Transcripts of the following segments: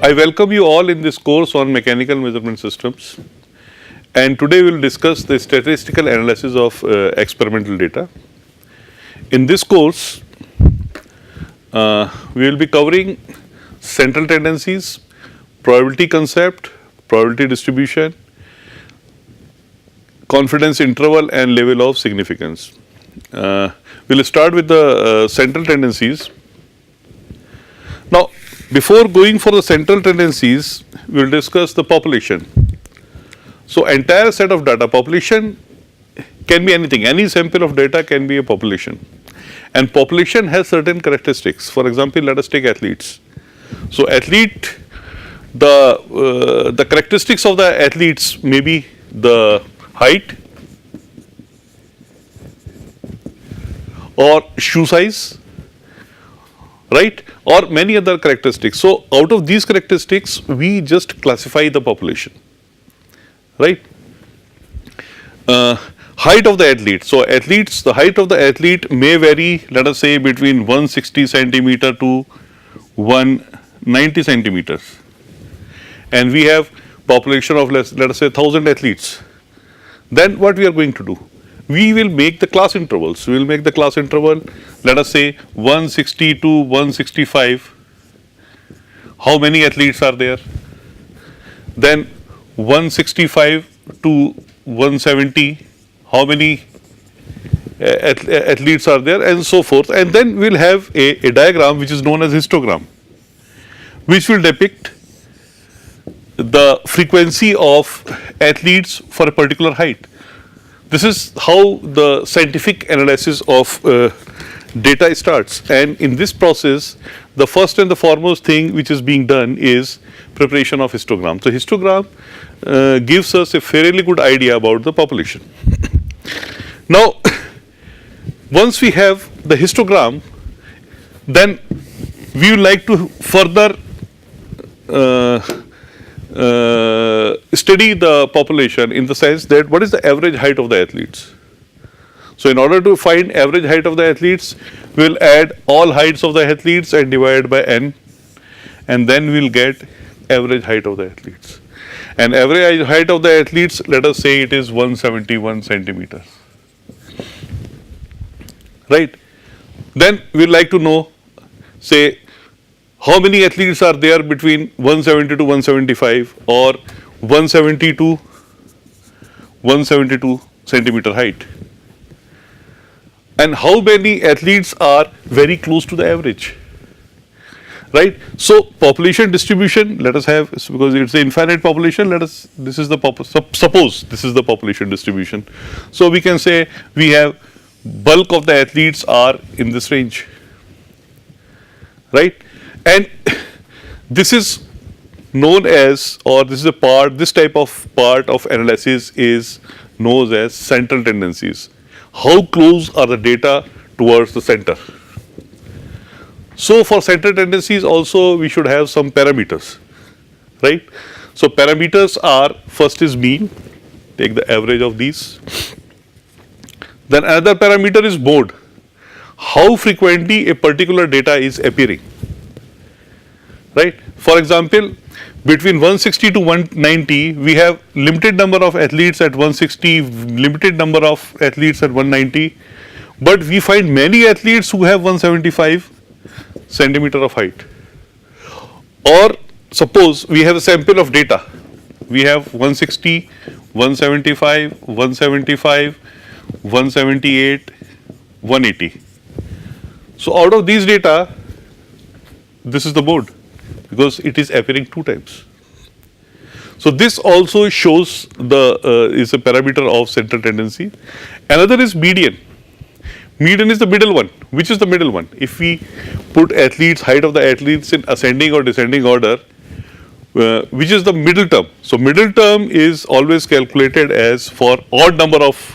I welcome you all in this course on mechanical measurement systems, and today we will discuss the statistical analysis of experimental data. In this course, we will be covering central tendencies, probability concept, probability distribution, confidence interval and level of significance. We will start with the central tendencies. Now, before going for the central tendencies, we will discuss the population. So, entire set of data, population can be anything, any sample of data can be a population, and population has certain characteristics. For example, let us take athletes. So, athlete, the characteristics of the athletes may be the height or shoe size, right, or many other characteristics. So, out of these characteristics we just classify the population, right. Height of the athlete. So, athletes, the height of the athlete may vary, let us say between 160 centimeter to 190 centimeters, and we have population of let us say 1000 athletes. Then what we are going to do? We will make the class intervals. We will make the class interval, let us say 160 to 165. How many athletes are there? Then 165 to 170. How many athletes are there, and so forth. And then we will have a diagram which is known as histogram, which will depict the frequency of athletes for a particular height. This is how the scientific analysis of data starts, and in this process the first and the foremost thing which is being done is preparation of histogram. So, histogram gives us a fairly good idea about the population. Now, once we have the histogram, then we would like to further study the population in the sense that what is the average height of the athletes. So, in order to find average height of the athletes, we will add all heights of the athletes and divide by n, and then we will get average height of the athletes. And average height of the athletes, let us say it is 171 centimeters, right. Then we would like to know, say, how many athletes are there between 170 to 175 or 170 to 172 centimeter height, and how many athletes are very close to the average, right. So, population distribution, let us have, because it is an infinite population, let us, this is the suppose this is the population distribution. So, we can say we have bulk of the athletes are in this range, right. And this is known as, or this is a part, this type of part of analysis is known as central tendencies. How close are the data towards the center? So, for central tendencies also we should have some parameters, right. So, parameters are, first is mean, take the average of these. Then another parameter is mode, how frequently a particular data is appearing, right. For example, between 160 to 190 we have limited number of athletes at 160, limited number of athletes at 190, but we find many athletes who have 175 centimeter of height. Or suppose we have a sample of data, we have 160, 175, 175, 178, 180. So, out of these data, this is the mode, because it is appearing 2 times. So, this also shows the is a parameter of central tendency. Another is median. Median is the middle one. Which is the middle one? If we put athletes, height of the athletes in ascending or descending order, which is the middle term. So, middle term is always calculated as for odd number of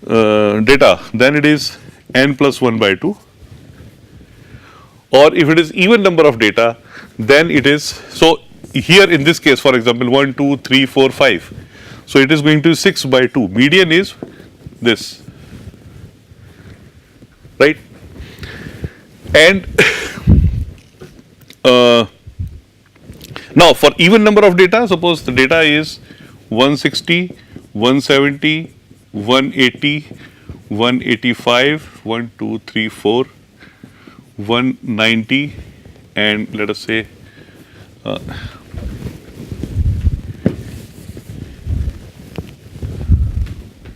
data, then it is n plus 1 by 2, or if it is even number of data, then it is, so here in this case, for example, 1, 2, 3, 4, 5. So, it is going to 6 by 2, median is this, right. And Now for even number of data, suppose the data is 160, 170, 180, 185, 1, 2, 3, 4, 190, and let us say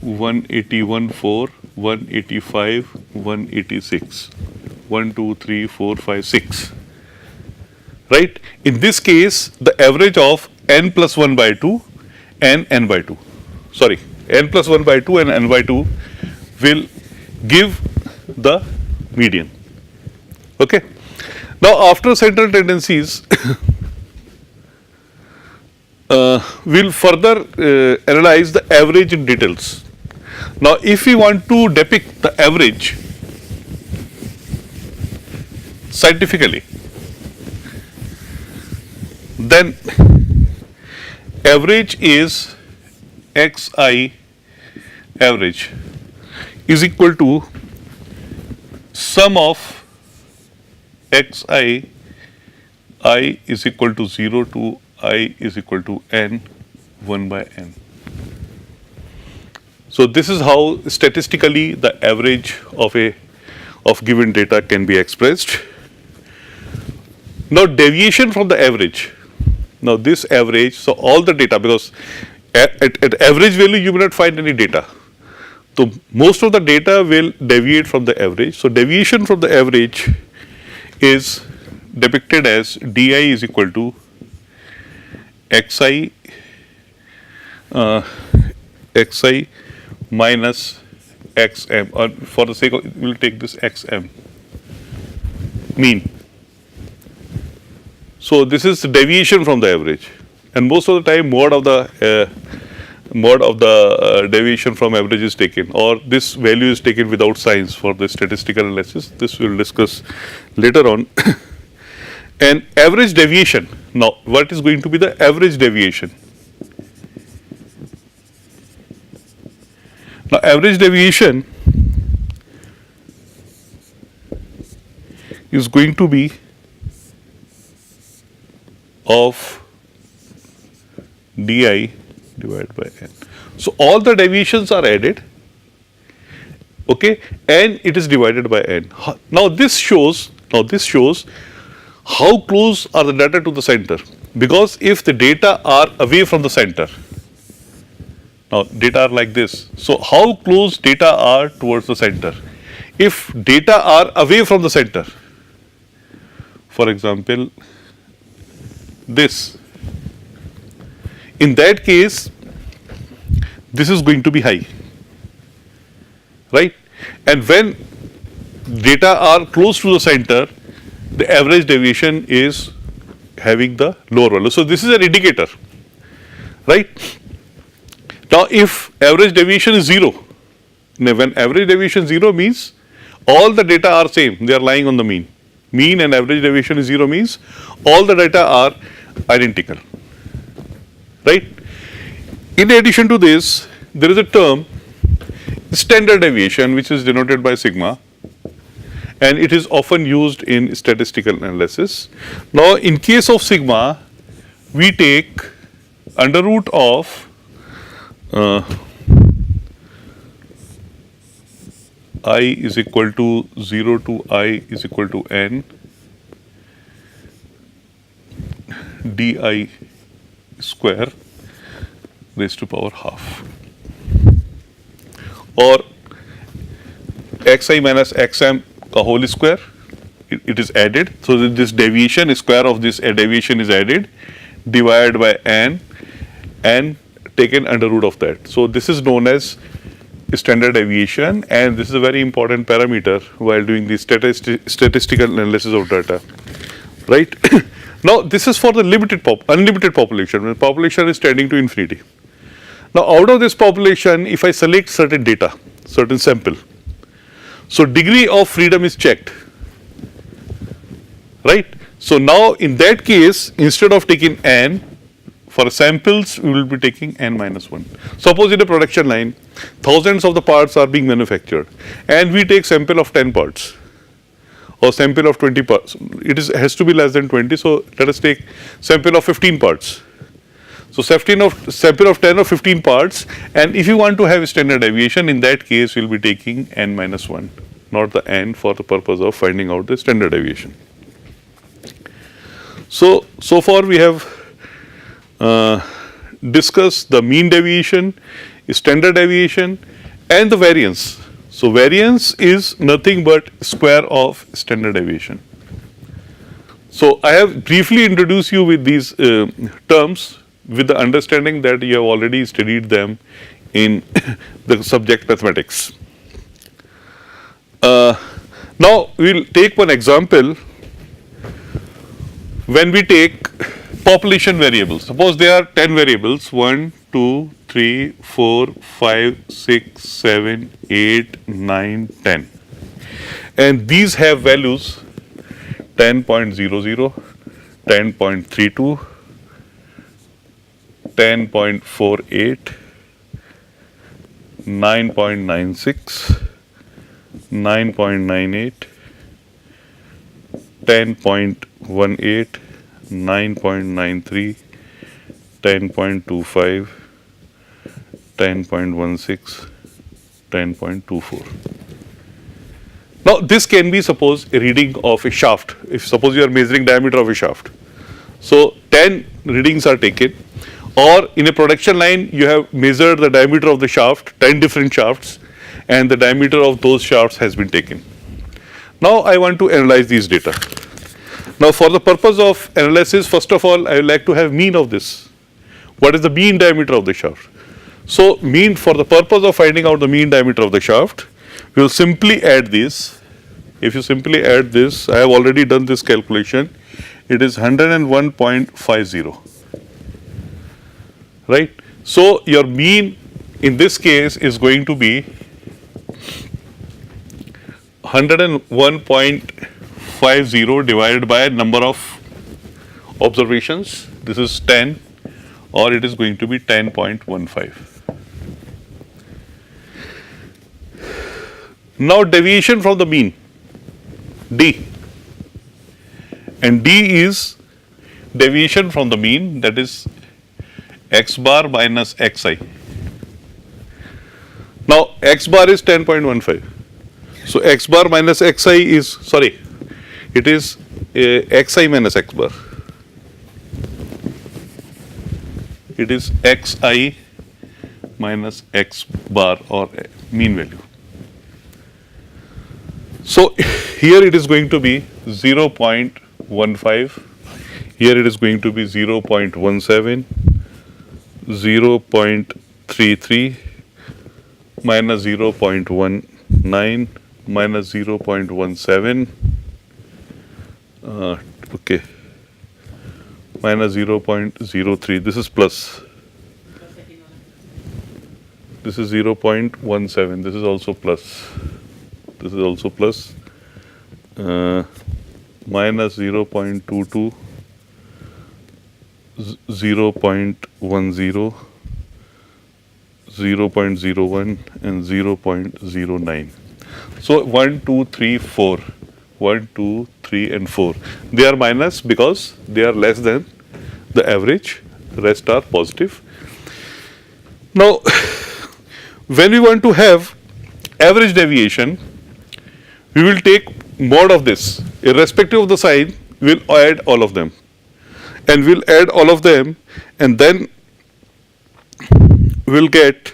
181, 4, 185, 186, 1, 2, 3, 4, 5, 6. Right? In this case, the average of n plus 1 by 2 and n by 2. Sorry, n plus 1 by 2 and n by 2 will give the median. Okay. Now, after central tendencies, we'll further analyze the average in details. Now, if we want to depict the average scientifically, then average is xi average is equal to sum of xi I is equal to 0 to I is equal to n 1 by n. So this is how statistically the average of given data can be expressed. Now deviation from the average. Now this average, so all the data, because at average value you will not find any data. So most of the data will deviate from the average. So deviation from the average is depicted as di is equal to xi xi minus xm, or for the sake of we will take this xm mean. So this is deviation from the average, and most of the time mode of the deviation from average is taken, or this value is taken without signs for the statistical analysis. This we will discuss later on. And average deviation. Now, what is going to be the average deviation? Now, average deviation is going to be of di divided by n. So, all the deviations are added, okay, and it is divided by n. Now, this shows how close are the data to the center, because if the data are away from the center, now data are like this, so how close data are towards the center? If data are away from the center, for example this, in that case this is going to be high, right? And when data are close to the center, the average deviation is having the lower value. So this is an indicator, right? Now if average deviation is 0, now when average deviation 0 means all the data are same, they are lying on the mean. Mean and average deviation is 0 means all the data are identical, right? In addition to this, there is a term standard deviation, which is denoted by sigma, and it is often used in statistical analysis. Now, in case of sigma, we take under root of I is equal to 0 to I is equal to n di square raised to power half, or xi minus xm ka whole square, it is added. So this deviation, square of this deviation is added, divided by n and taken under root of that. So this is known as standard deviation, and this is a very important parameter while doing the statistical analysis of data, right? Now this is for the unlimited population, when population is tending to infinity. Now out of this population, if I select certain data, certain sample, so degree of freedom is checked, right? So now in that case, instead of taking n, for samples we will be taking n minus 1. Suppose in a production line, thousands of the parts are being manufactured and we take sample of 10 parts. or sample of 20 parts. It has to be less than 20. So let us take sample of 15 parts. So sample of 10 or 15 parts, and if you want to have standard deviation, in that case we will be taking n minus 1, not the n, for the purpose of finding out the standard deviation. So far we have discussed the mean deviation, standard deviation, and the variance. So variance is nothing but square of standard deviation. So I have briefly introduced you with these terms, with the understanding that you have already studied them in the subject mathematics. Now we will take one example. When we take population variables, suppose there are 10 variables, 1, 2, 3, 4, 5, 6, 7, 8, 9, 10, and these have values 10.00, 10.32, 10.48, 9.96, 9.98, 10.18, 9.93, 10.25, 10.16, 10.24. Now this can be, suppose, a reading of a shaft. If suppose you are measuring diameter of a shaft, so 10 readings are taken, or in a production line you have measured the diameter of the shaft, 10 different shafts, and the diameter of those shafts has been taken. Now I want to analyze these data. Now for the purpose of analysis, first of all I would like to have mean of this. What is the mean diameter of the shaft? So mean, for the purpose of finding out the mean diameter of the shaft, we will simply add this. If you simply add this, I have already done this calculation, it is 101.50, right. So your mean in this case is going to be 101.50 divided by number of observations. This is 10, or it is going to be 10.15. Now deviation from the mean, D, and D is deviation from the mean, that is x bar minus xi. Now x bar is 10.15. So x bar minus xi is, sorry, it is xi minus x bar. It is xi minus x bar, or mean value. So here it is going to be 0.15, here it is going to be 0.17, 0.33, minus 0.19, minus 0.17, okay, minus 0.03, this is plus, this is 0.17, this is also plus, this is also plus, minus 0.22, 0.10, 0.01 and 0.09. So 1, 2, 3, 4, 1, 2, 3 and 4. They are minus because they are less than the average, rest are positive. Now when we want to have average deviation, we will take mod of this, irrespective of the sign, we will add all of them, and we will add all of them, and then we will get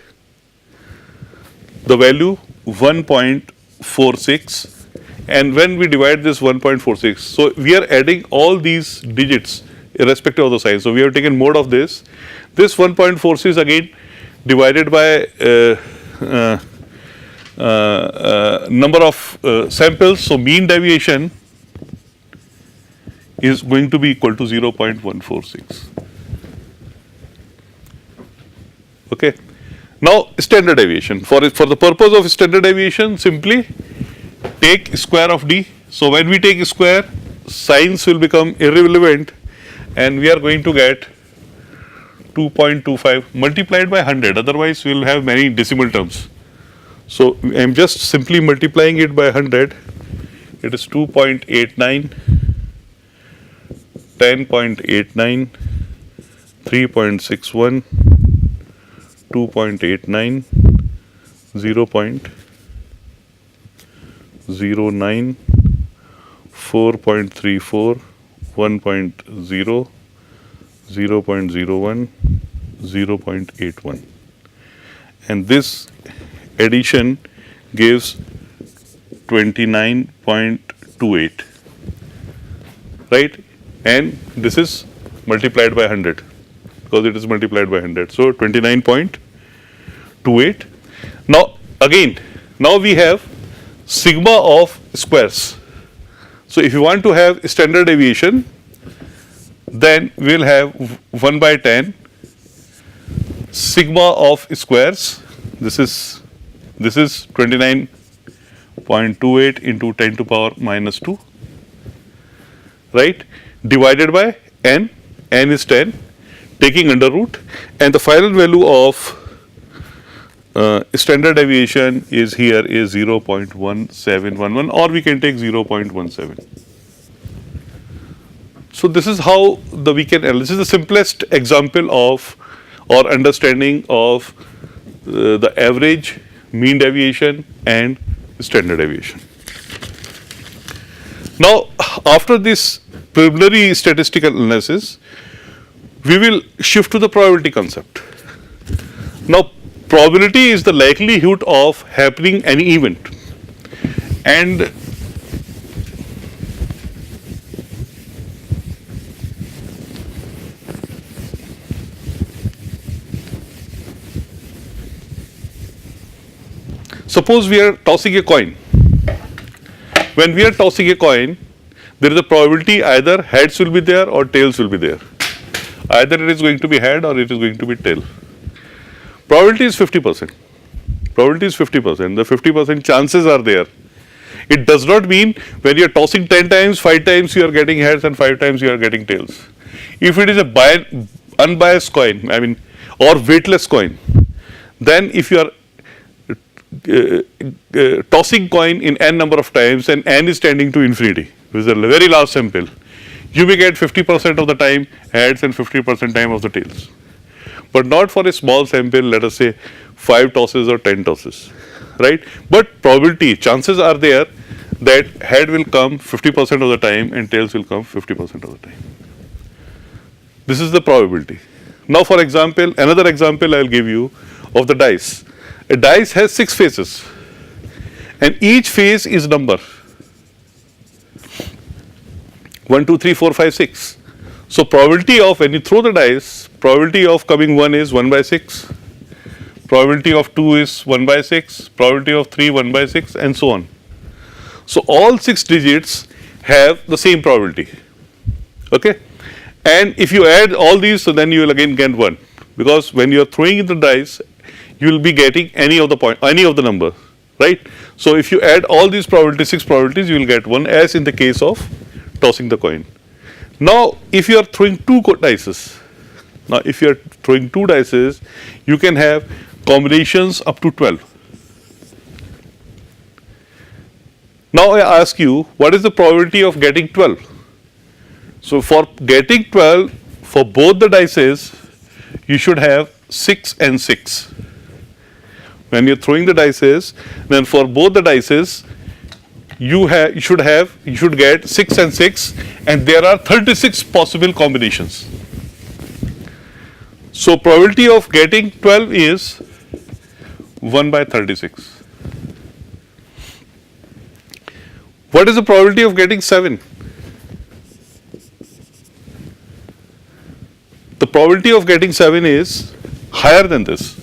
the value 1.46, and when we divide this 1.46, so we are adding all these digits irrespective of the sign. So we have taken mod of this. This 1.46 again divided by number of samples, so mean deviation is going to be equal to 0.146. Okay. Now standard deviation, for the purpose of standard deviation, simply take square of D. So when we take square, signs will become irrelevant, and we are going to get 2.25 multiplied by 100, otherwise we will have many decimal terms. So I am just simply multiplying it by 100, it is 2.89, 10.89, 3.61, 2.89, 0.09, 4.34, 1.0, 0.01, 0.81, and this addition gives 29.28, right? And this is multiplied by 100 because it is multiplied by 100. So 29.28. Now again, now we have sigma of squares. So if you want to have standard deviation, then we will have 1 by 10 sigma of squares. This is 29.28 into 10 to power minus 2, right, divided by n is 10, taking under root, and the final value of standard deviation is here is 0.1711, or we can take 0.17. So this is how we can analyze. This is the simplest example of or understanding of the average, mean deviation and standard deviation. Now after this preliminary statistical analysis, we will shift to the probability concept. Now probability is the likelihood of happening any event, and suppose we are tossing a coin. When we are tossing a coin, there is a probability either heads will be there or tails will be there. Either it is going to be head or it is going to be tail. Probability is 50%. Probability is 50%. The 50% chances are there. It does not mean when you are tossing 10 times, 5 times you are getting heads and 5 times you are getting tails. If it is a unbiased coin, or weightless coin, then if you are tossing coin in n number of times and n is tending to infinity, which is a very large sample, you may get 50% of the time heads and 50% time of the tails. But not for a small sample, let us say 5 tosses or 10 tosses, right? But probability, chances are there that head will come 50% of the time and tails will come 50% of the time. This is the probability. Now for example, another example I will give you of the dice. A dice has 6 faces and each face is number 1, 2, 3, 4, 5, 6. So probability of when you throw the dice, probability of coming 1 is 1 by 6, probability of 2 is 1 by 6, probability of 3 1 by 6, and so on. So all 6 digits have the same probability, okay? And if you add all these, so then you will again get 1, because when you are throwing in the dice, you will be getting any of the number, right? So if you add all these probabilities, 6 probabilities, you will get 1, as in the case of tossing the coin. Now if you are throwing 2 dices, you can have combinations up to 12. Now I ask you, what is the probability of getting 12? So for getting 12 for both the dices, you should have 6 and 6. When you are throwing the dices, then for both the dices, you should get 6 and 6, and there are 36 possible combinations. So probability of getting 12 is 1 by 36. What is the probability of getting 7? The probability of getting 7 is higher than this.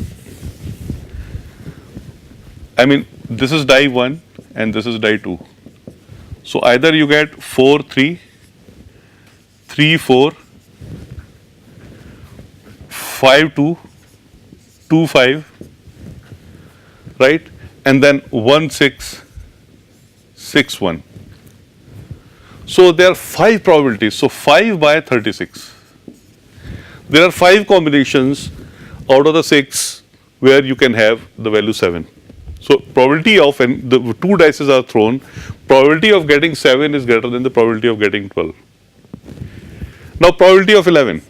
This is die 1 and this is die 2. So either you get 4, 3, 3, 4, 5, 2, 2, 5, right? And then 1, 6, 6, 1. So there are 5 probabilities. So 5 by 36. There are 5 combinations out of the 6 where you can have the value 7. So probability of, and the two dice are thrown, probability of getting 7 is greater than the probability of getting 12. Now probability of 11.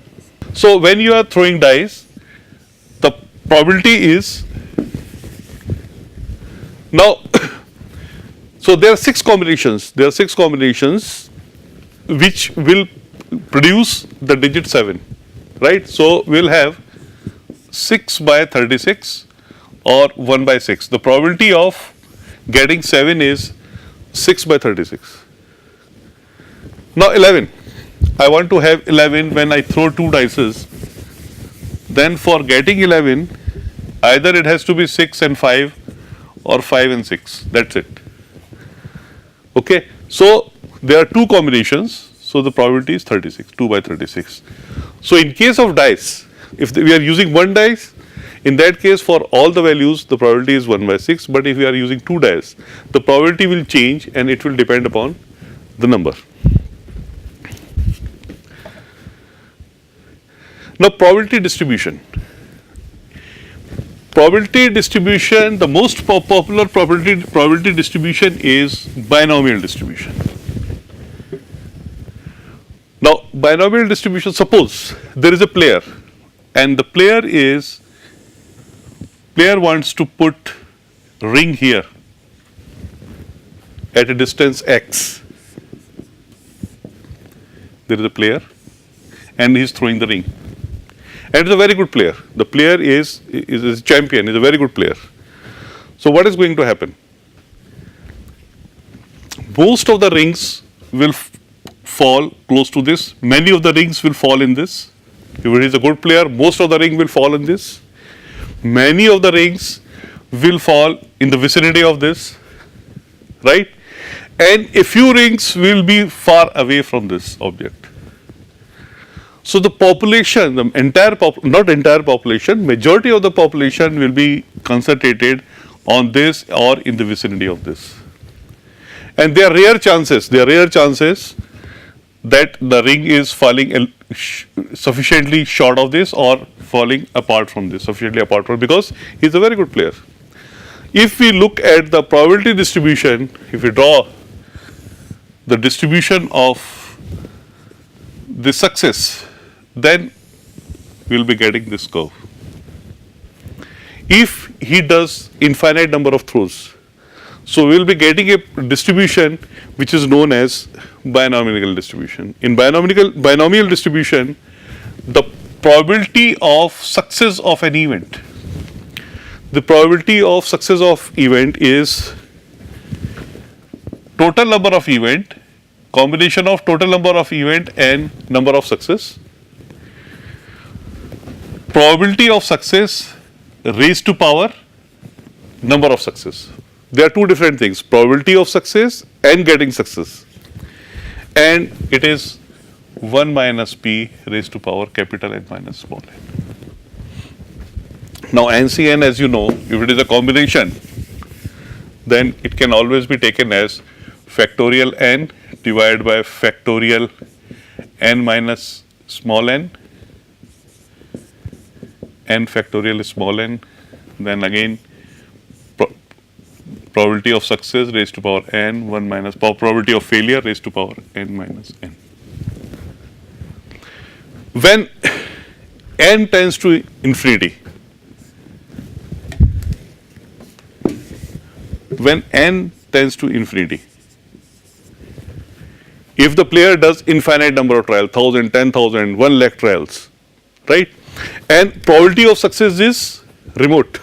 So when you are throwing dice, the probability is, now so there are 6 combinations, which will produce the digit 7, right? So we will have 6 by 36 or 1 by 6. The probability of getting 7 is 6 by 36. Now 11, I want to have 11 when I throw 2 dices. Then for getting 11, either it has to be 6 and 5 or 5 and 6, that's it. Okay, so there are 2 combinations, so the probability is 36, 2 by 36. So in case of dice, if we are using 1 dice, in that case for all the values the probability is 1 by 6, but if we are using 2 dice, the probability will change and it will depend upon the number. Now probability distribution. Probability distribution, the most popular probability distribution is binomial distribution. Now binomial distribution, suppose there is a player and the player wants to put ring here at a distance x. There is a player and he is throwing the ring. And it's a very good player. The player is a champion, is a very good player. So what is going to happen? Most of the rings will fall close to this. Many of the rings will fall in this. If it is a good player, most of the ring will fall in this. Many of the rings will fall in the vicinity of this, right? And a few rings will be far away from this object. So the population, the not entire population, majority of the population will be concentrated on this or in the vicinity of this. And there are rare chances that the ring is falling sufficiently short of this or falling apart from this, sufficiently apart from, because he is a very good player. If we look at the probability distribution, if we draw the distribution of the success, then we will be getting this curve. If he does infinite number of throws, so we will be getting a distribution which is known as binomial distribution. In binomial distribution, the probability of success of an event, the probability of success of event is total number of event, combination of total number of event and number of success. Probability of success raised to power number of success. There are two different things, probability of success and getting success, and it is 1 minus p raised to power capital N minus small n. Now NCN, as you know, if it is a combination, then it can always be taken as factorial n divided by factorial n minus small n, n factorial small n, then again probability of success raised to power n, 1 minus probability of failure raised to power n minus n. When n tends to infinity, if the player does infinite number of trials, 1000, 10,000, 1 lakh trials, right, and probability of success is remote.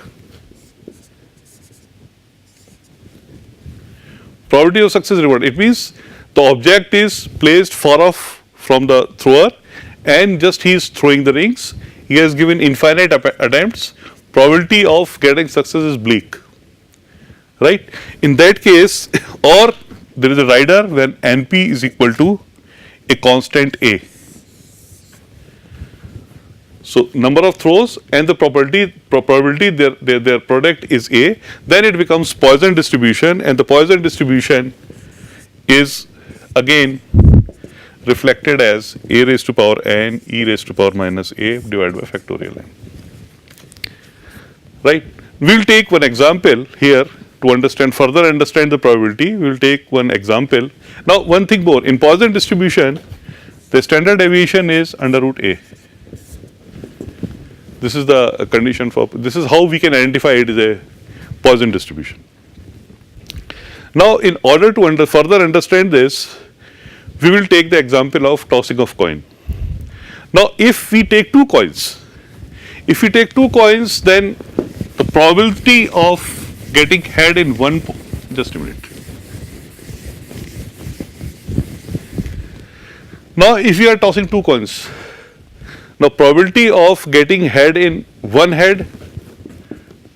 Probability of success is remote. It means the object is placed far off from the thrower and just he is throwing the rings. He has given infinite attempts. Probability of getting success is bleak, right? In that case, or there is a rider when NP is equal to a constant A. So number of throws and the probability their product is A, then it becomes Poisson distribution, and the Poisson distribution is again reflected as A raised to power n e raised to power minus A divided by factorial n. Right? We will take one example here. to further understand the probability, we will take one example. Now, one thing more, in Poisson distribution, the standard deviation is under root A. This is the condition for, this is how we can identify it is a Poisson distribution. Now, in order to further understand this, we will take the example of tossing of coin. Now, if we take two coins, then the probability of getting head in one, just a minute. Now, if you are tossing two coins, now probability of getting head in one head,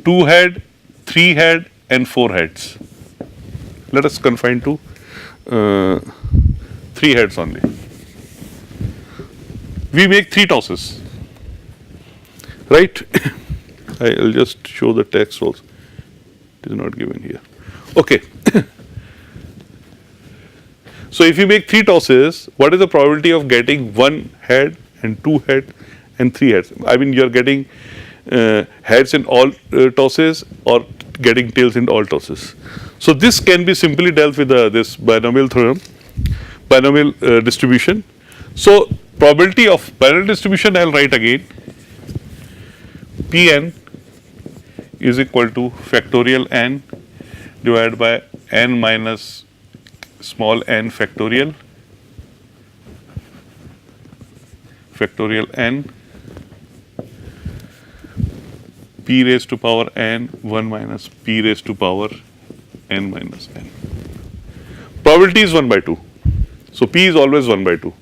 two head, three head and four heads. Let us confine to three heads only. We make three tosses, right? I will just show the text also. It is not given here. Okay. So if you make three tosses, what is the probability of getting one head and two head and three heads? I mean, you are getting heads in all tosses or getting tails in all tosses. So this can be simply dealt with this binomial theorem, binomial distribution. So probability of binomial distribution, I will write again. Pn is equal to factorial n divided by n minus small n factorial n p raised to power n 1 minus p raised to power n minus n. Probability is 1 by 2. So p is always 1 by 2.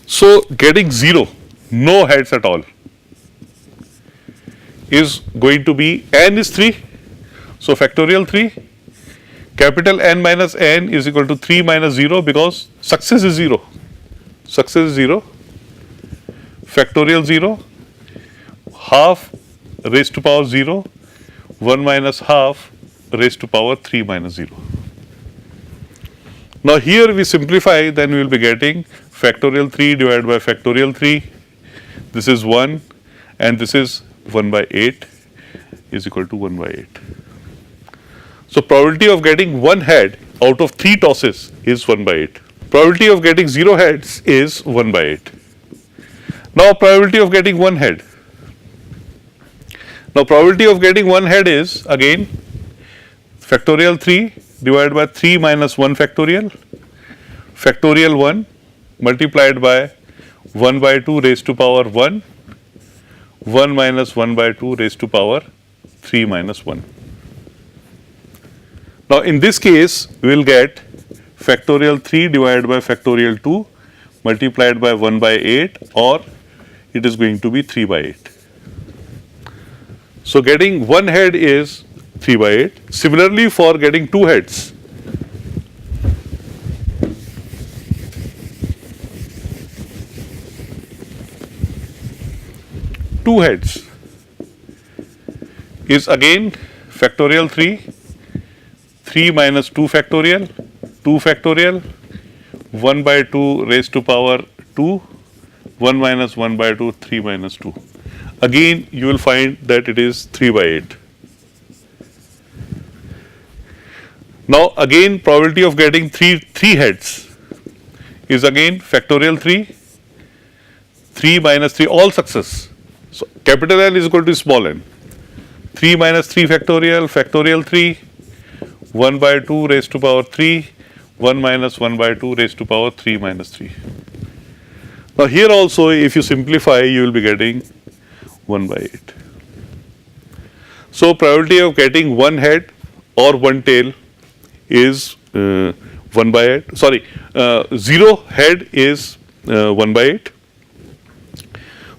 So getting 0, no heads at all, is going to be n is 3. So factorial 3. Capital N minus n is equal to 3 minus 0 because success is 0. Success is 0. Factorial 0. Half raised to power 0. 1 minus half raised to power 3 minus 0. Now here we simplify, then we will be getting factorial 3 divided by factorial 3. This is 1 and this is 1 by 8 is equal to 1 by 8. So probability of getting one head out of three tosses is 1 by 8. Probability of getting 0 heads is 1 by 8. Now probability of getting one head. Now probability of getting one head is again factorial 3 divided by 3 minus 1 factorial, factorial 1 multiplied by 1 by 2 raised to power 1, 1 minus 1 by 2 raised to power 3 minus 1. Now in this case we will get factorial 3 divided by factorial 2 multiplied by 1 by 8, or it is going to be 3 by 8. So getting one head is 3 by 8. Similarly for getting two heads, two heads is again factorial 3, 3 minus 2 factorial, 2 factorial, 1 by 2 raised to power 2, 1 minus 1 by 2, 3 minus 2. Again you will find that it is 3 by 8. Now again probability of getting three heads is again factorial 3, 3 minus 3, all success. So capital N is equal to small n. 3 minus 3 factorial, factorial 3, 1 by 2 raised to power 3, 1 minus 1 by 2 raised to power 3 minus 3. Now here also if you simplify you will be getting 1 by 8. So probability of getting one head or one tail is 1 by 8, sorry, 0 head is 1 by 8.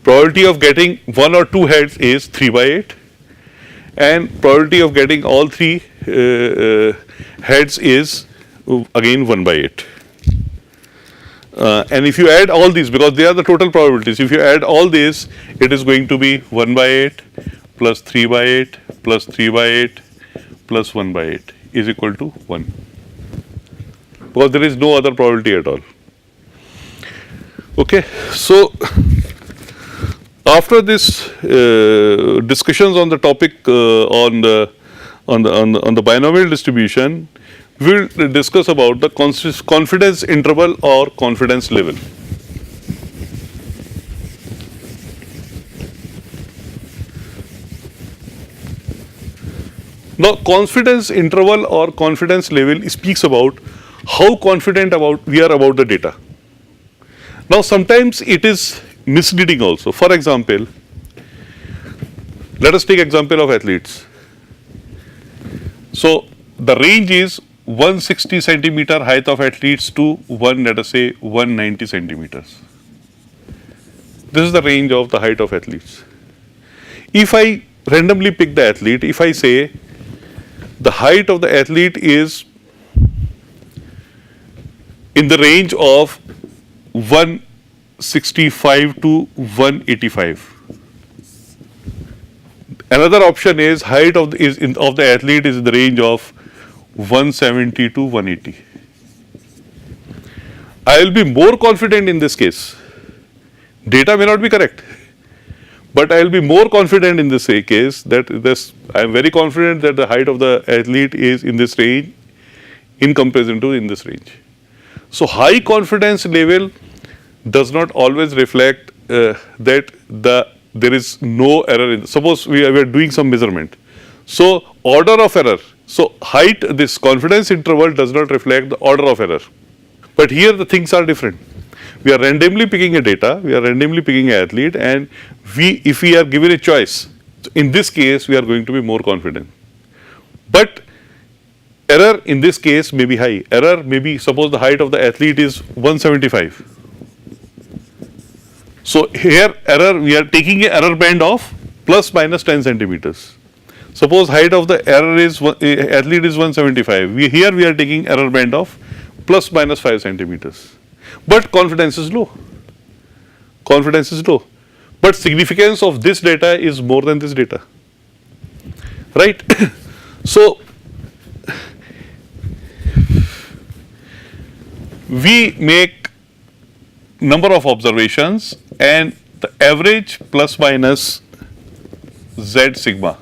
Probability of getting one or two heads is 3 by 8, and probability of getting all three heads is again 1 by 8. And if you add all these, because they are the total probabilities, if you add all these, it is going to be 1 by 8 plus 3 by 8 plus 3 by 8 plus 1 by 8 is equal to 1, because there is no other probability at all. Okay, so after this discussions on the topic on the binomial distribution, we will discuss about the confidence interval or confidence level. Now, confidence interval or confidence level speaks about how confident we are about the data. Now, sometimes it is misleading also. For example, let us take example of athletes. So, the range is 160 centimeter height of athletes to let us say 190 centimeters. This is the range of the height of athletes. If I randomly pick the athlete, if I say the height of the athlete is in the range of 165 to 185. Another option is height of the athlete is in the range of 170 to 180. I will be more confident in this case. Data may not be correct, but I will be more confident in this case that I am very confident that the height of the athlete is in this range in comparison to in this range. So, high confidence level does not always reflect that there is no error. Suppose we are doing some measurement. So, order of error. So, this confidence interval does not reflect the order of error. But here the things are different. We are randomly picking a data, we are randomly picking an athlete, and if we are given a choice, in this case we are going to be more confident. But error in this case may be high. Error may be, suppose the height of the athlete is 175. So, here error, we are taking an error band of plus minus 10 centimeters. Suppose height of the athlete is 175. Here we are taking error band of plus minus 5 centimeters. But confidence is low. Confidence is low. But significance of this data is more than this data. Right? So, we make number of observations and the average plus minus Z sigma.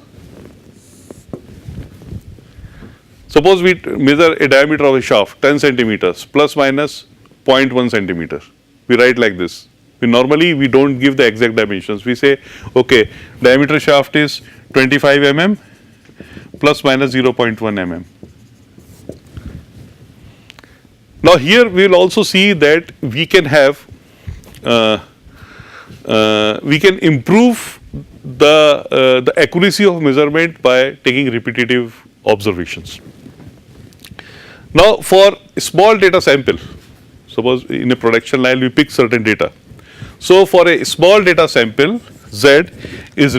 Suppose we measure a diameter of a shaft 10 centimeters plus minus 0.1 centimeter. We write like this. We don't give the exact dimensions. We say, okay, diameter shaft is 25 mm plus minus 0.1 mm. Now here we will also see that we can have, we can improve the accuracy of measurement by taking repetitive observations. Now for a small data sample, suppose in a production line we pick certain data. So for a small data sample, Z is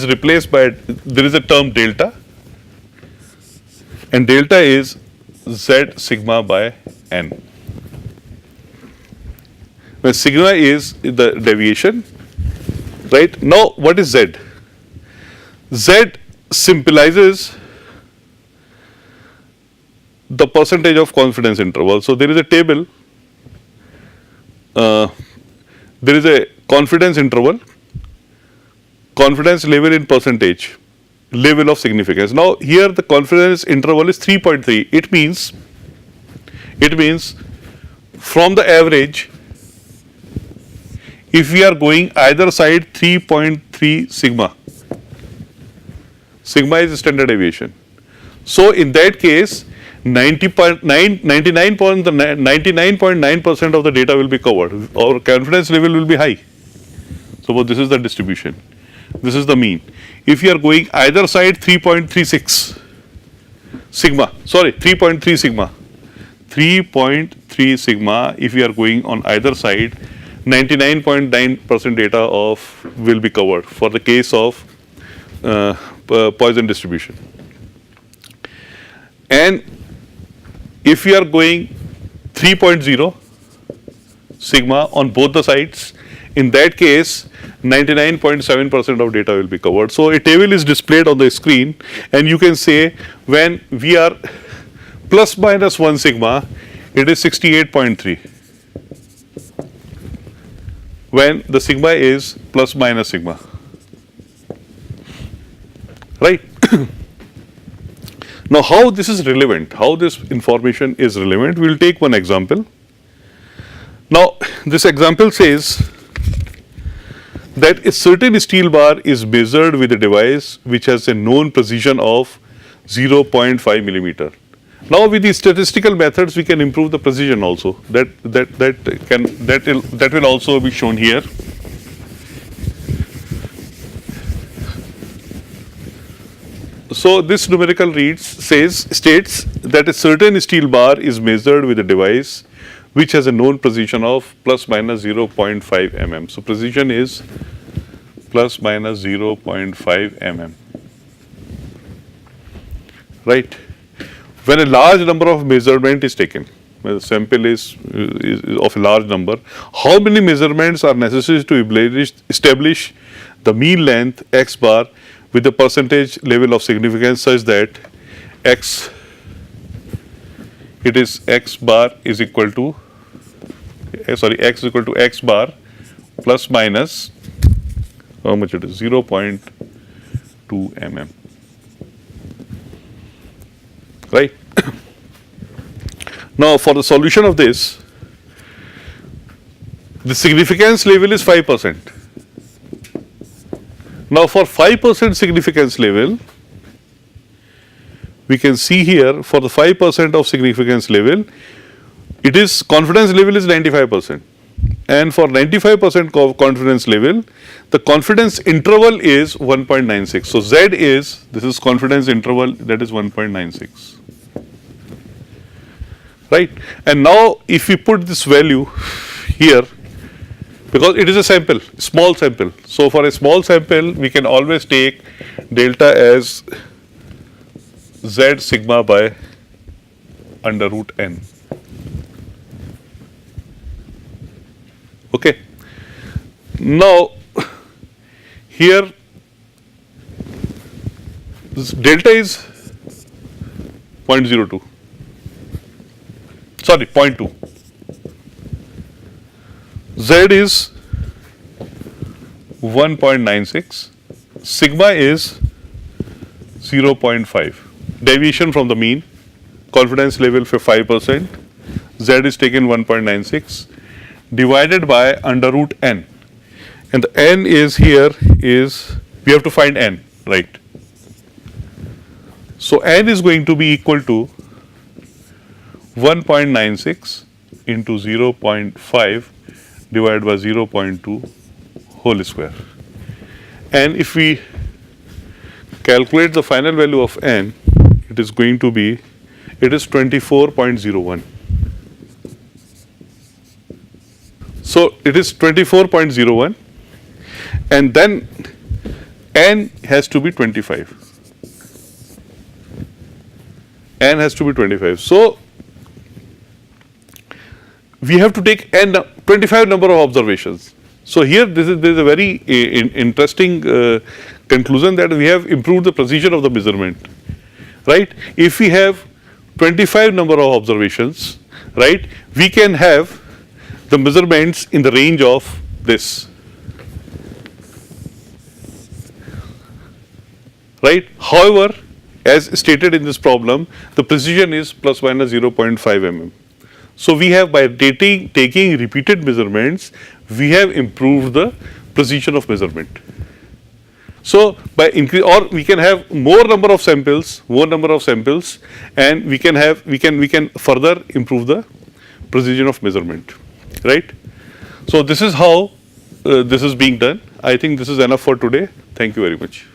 replaced by, there is a term delta, and delta is Z sigma by n. When sigma is the deviation, right? Now what is Z? Z symbolizes the percentage of confidence interval. So there is a table, there is a confidence interval, confidence level in percentage, level of significance. Now here the confidence interval is 3.3. It means from the average, if we are going either side 3.3 sigma, sigma is standard deviation. So in that case 99.9% of the data will be covered. Our confidence level will be high. So this is the distribution. This is the mean. If you are going either side 3.36 sigma, 3.3 sigma, 3.3 sigma, if you are going on either side, 99.9% data will be covered for the case of Poisson distribution. And if you are going 3.0 sigma on both the sides, in that case 99.7% of data will be covered. So a table is displayed on the screen, and you can say when we are plus minus 1 sigma, it is 68.3. When the sigma is plus minus sigma, right? Now, how this is relevant, how this information is relevant, we will take one example. Now, this example says that a certain steel bar is measured with a device which has a known precision of 0.5 millimeter. Now, with the statistical methods, we can improve the precision also. That will also be shown here. So, this numerical states that a certain steel bar is measured with a device which has a known precision of plus minus 0.5 mm. So, precision is plus minus 0.5 mm, right. When a large number of measurement is taken, when the sample is of a large number, how many measurements are necessary to establish the mean length x bar with the percentage level of significance such that x bar is equal to x bar plus minus how much it is 0.2 mm, right. Now, for the solution of this, the significance level is 5%. Now, for 5% significance level, we can see here for the 5% of significance level, it is confidence level is 95%, and for 95% confidence level, the confidence interval is 1.96. So, this is confidence interval, that is 1.96, right. And now, if we put this value here, because it is a sample, small sample. So, for a small sample, we can always take delta as z sigma by under root n. Okay. Now, here this delta is 0.02, sorry 0.2. Z is 1.96, sigma is 0.5, deviation from the mean, confidence level for 5%, Z is taken 1.96 divided by under root n, and the n is here is, we have to find n, right. So, n is going to be equal to 1.96 into 0.5 divided by 0.2 whole square, and if we calculate the final value of n, it is going to be, it is 24.01. So, it is 24.01, and then n has to be 25. N has to be 25. So, we have to take n 25 number of observations. So, here there is a very interesting conclusion that we have improved the precision of the measurement, right. If we have 25 number of observations, right, we can have the measurements in the range of this, right. However, as stated in this problem, the precision is plus minus 0.5 mm. So, we have by taking repeated measurements, we have improved the precision of measurement. So, by increase, or we can have more number of samples, and we can further improve the precision of measurement, right. So, this is how this is being done. I think this is enough for today. Thank you very much.